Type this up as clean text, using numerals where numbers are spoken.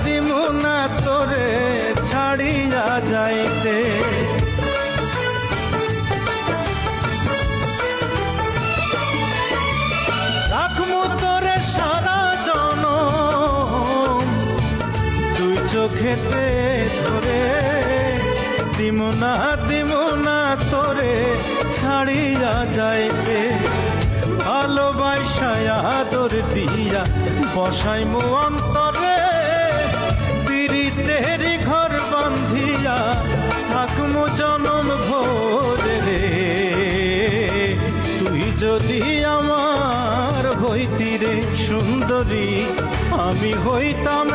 দিমু না তোরে ছাড়িয়া যাইতে। রাখমু তোরে সারা জনম দুই চোখেতে ধরে, দিমু না তোরে ছাড়িয়া যাইতে। ভালোবাসায় আদর দিয়া বসাইমু অন্তরে, পিরিতের ঘর বান্ধিয়া থাকমু জনম ভোরে রে। তুই যদি আমার হইতি রে সুন্দরী, আমি হইতাম